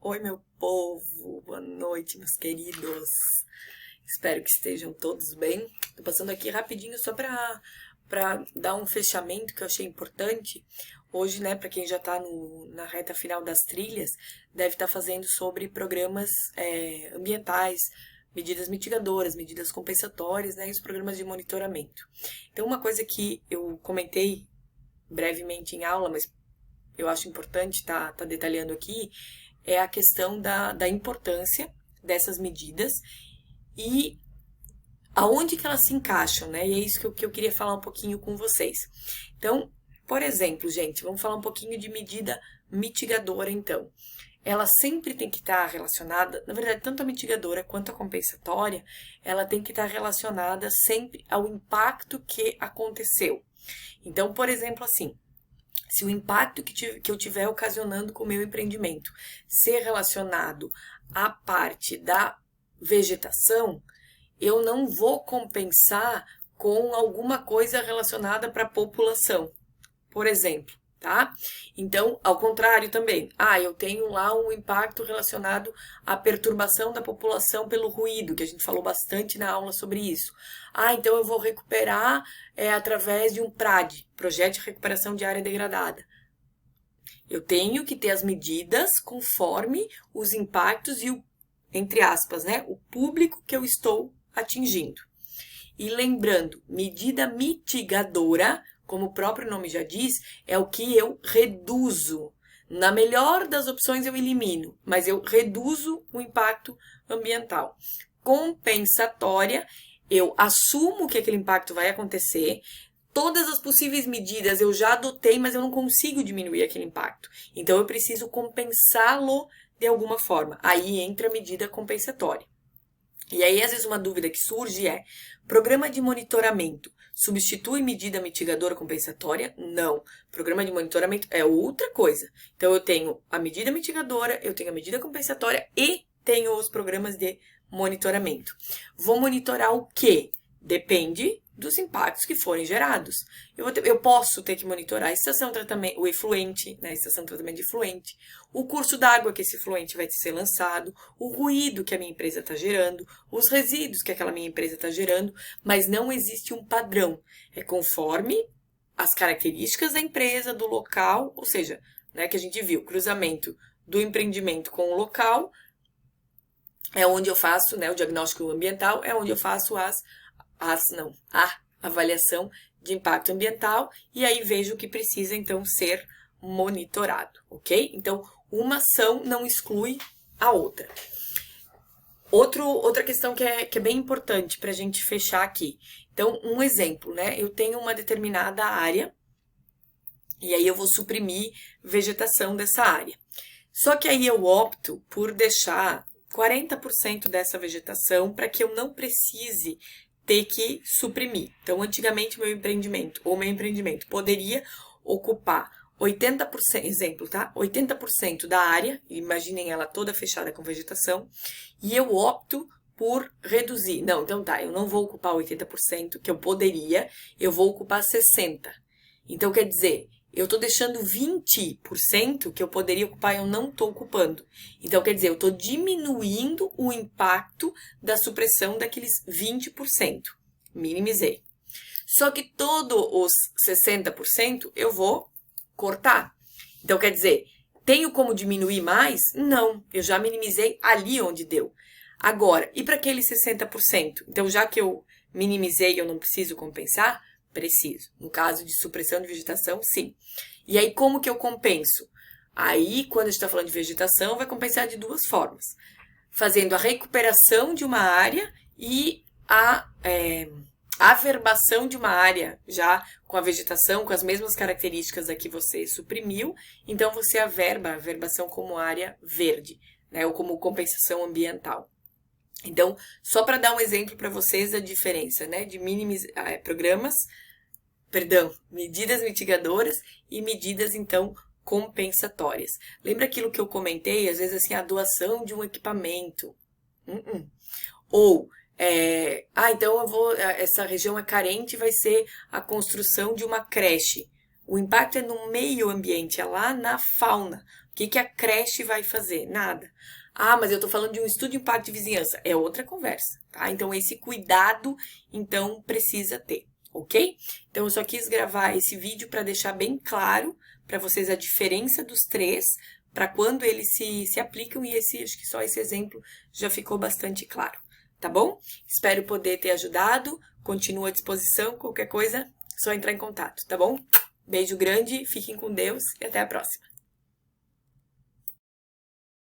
Oi, meu povo, boa noite, meus queridos. Espero que estejam todos bem. Tô passando aqui rapidinho só para dar um fechamento que eu achei importante. Hoje, né, para quem já tá na reta final das trilhas, deve estar fazendo sobre programas ambientais, medidas mitigadoras, medidas compensatórias, né, e os programas de monitoramento. Então, uma coisa que eu comentei brevemente em aula, mas eu acho importante tá detalhando aqui, é a questão da importância dessas medidas e aonde que elas se encaixam, né? E é isso que eu queria falar um pouquinho com vocês. Então, por exemplo, gente, vamos falar um pouquinho de medida mitigadora, então. Ela sempre tem que estar relacionada, na verdade, tanto a mitigadora quanto a compensatória, ela tem que estar relacionada sempre ao impacto que aconteceu. Então, por exemplo, assim, se o impacto que eu tiver ocasionando com o meu empreendimento ser relacionado à parte da vegetação, eu não vou compensar com alguma coisa relacionada para a população, por exemplo, tá? Então, ao contrário também. Eu tenho lá um impacto relacionado à perturbação da população pelo ruído, que a gente falou bastante na aula sobre isso. Então eu vou recuperar através de um PRAD, Projeto de Recuperação de Área Degradada. Eu tenho que ter as medidas conforme os impactos e o, entre aspas, né, o público que eu estou atingindo. E lembrando, medida mitigadora, como o próprio nome já diz, é o que eu reduzo. Na melhor das opções eu elimino, mas eu reduzo o impacto ambiental. Compensatória, eu assumo que aquele impacto vai acontecer. Todas as possíveis medidas eu já adotei, mas eu não consigo diminuir aquele impacto. Então eu preciso compensá-lo de alguma forma. Aí entra a medida compensatória. E aí, às vezes, uma dúvida que surge é: programa de monitoramento substitui medida mitigadora compensatória? Não. Programa de monitoramento é outra coisa. Então, eu tenho a medida mitigadora, eu tenho a medida compensatória e tenho os programas de monitoramento. Vou monitorar o quê? Depende dos impactos que forem gerados. Eu posso ter que monitorar a estação de tratamento, o efluente, né, a estação de tratamento de efluente, o curso d'água que esse efluente vai ser lançado, o ruído que a minha empresa está gerando, os resíduos que aquela minha empresa está gerando, mas não existe um padrão. É conforme as características da empresa, do local, ou seja, né, que a gente viu, cruzamento do empreendimento com o local, é onde eu faço, né, o diagnóstico ambiental, é onde eu faço a avaliação de impacto ambiental e aí vejo o que precisa, então, ser monitorado, ok? Então, uma ação não exclui a outra. Outra questão que é bem importante para a gente fechar aqui. Então, um exemplo, né? Eu tenho uma determinada área e aí eu vou suprimir vegetação dessa área. Só que aí eu opto por deixar 40% dessa vegetação para que eu não precise ter que suprimir. Então, antigamente, meu empreendimento poderia ocupar 80%, exemplo, tá? 80% da área, imaginem ela toda fechada com vegetação, e eu opto por reduzir. Não, então tá, eu não vou ocupar 80%, que eu poderia, eu vou ocupar 60%. Então, quer dizer, eu estou deixando 20% que eu poderia ocupar e eu não estou ocupando. Então, quer dizer, eu estou diminuindo o impacto da supressão daqueles 20%. Minimizei. Só que todos os 60% eu vou cortar. Então, quer dizer, tenho como diminuir mais? Não, eu já minimizei ali onde deu. Agora, e para aqueles 60%? Então, já que eu minimizei, eu não preciso compensar? Preciso. No caso de supressão de vegetação, sim. E aí, como que eu compenso? Aí, quando a gente está falando de vegetação, vai compensar de duas formas. Fazendo a recuperação de uma área e a averbação de uma área, já com a vegetação, com as mesmas características a que você suprimiu. Então, você averba a averbação como área verde, né, ou como compensação ambiental. Então, só para dar um exemplo para vocês da diferença, né, de medidas mitigadoras e medidas, então, compensatórias. Lembra aquilo que eu comentei? Às vezes, assim, a doação de um equipamento. Ou, então essa região é carente, vai ser a construção de uma creche. O impacto é no meio ambiente, é lá na fauna. O que a creche vai fazer? Nada. Ah, mas eu tô falando de um estudo de impacto de vizinhança. É outra conversa, tá? Então, esse cuidado, então, precisa ter, ok? Então, eu só quis gravar esse vídeo para deixar bem claro para vocês a diferença dos três, para quando eles se aplicam, e acho que só esse exemplo já ficou bastante claro, tá bom? Espero poder ter ajudado, continuo à disposição, qualquer coisa, só entrar em contato, tá bom? Beijo grande, fiquem com Deus e até a próxima.